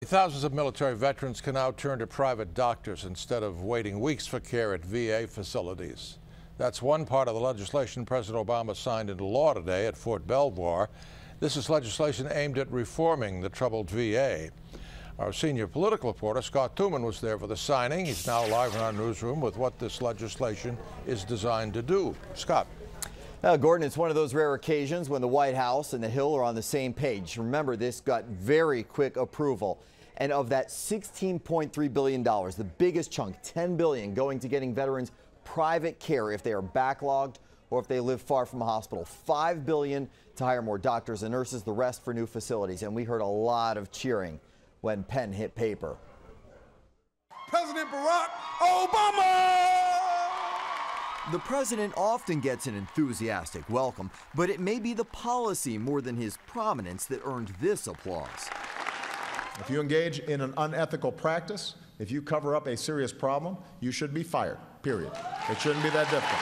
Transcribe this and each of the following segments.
Thousands of military veterans can now turn to private doctors instead of waiting weeks for care at VA facilities. That's one part of the legislation President Obama signed into law today at Fort Belvoir. This is legislation aimed at reforming the troubled VA. Our senior political reporter, Scott Tuman, was there for the signing. He's now live in our newsroom with what this legislation is designed to do. Scott. Gordon, it's one of those rare occasions when the White House and the Hill are on the same page. Remember, this got very quick approval. And of that $16.3 billion, the biggest chunk, $10 billion, going to getting veterans private care if they are backlogged or if they live far from a hospital. $5 billion to hire more doctors and nurses, the rest for new facilities. And we heard a lot of cheering when pen hit paper. President Barack Obama! The president often gets an enthusiastic welcome, but it may be the policy more than his prominence that earned this applause. If you engage in an unethical practice, if you cover up a serious problem, you should be fired, period. It shouldn't be that difficult.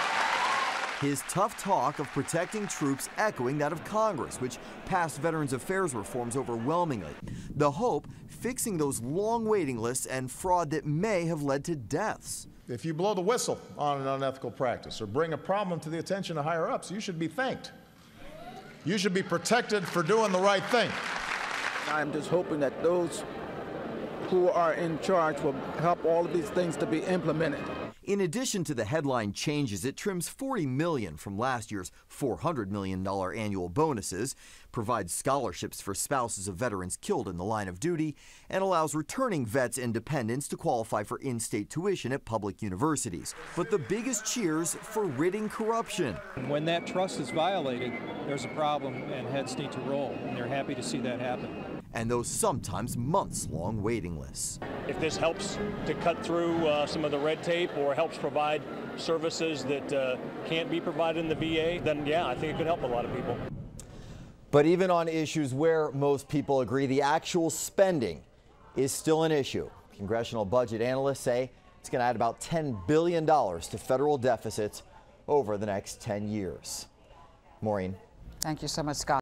His tough talk of protecting troops echoing that of Congress, which passed Veterans Affairs reforms overwhelmingly. The hope, fixing those long waiting lists and fraud that may have led to deaths. If you blow the whistle on an unethical practice or bring a problem to the attention of higher-ups, you should be thanked. You should be protected for doing the right thing. I'm just hoping that those who are in charge will help all of these things to be implemented. In addition to the headline changes, it trims $40 million from last year's $400 million annual bonuses, provides scholarships for spouses of veterans killed in the line of duty, and allows returning vets and dependents to qualify for in-state tuition at public universities. But the biggest cheers for ridding corruption. When that trust is violated, there's a problem and heads need to roll, and they're happy to see that happen. And those sometimes months-long waiting lists. If this helps to cut through some of the red tape or helps provide services that can't be provided in the VA, then yeah, I think it could help a lot of people. But even on issues where most people agree, the actual spending is still an issue. Congressional budget analysts say it's going to add about $10 billion to federal deficits over the next 10 years. Maureen. Thank you so much, Scott.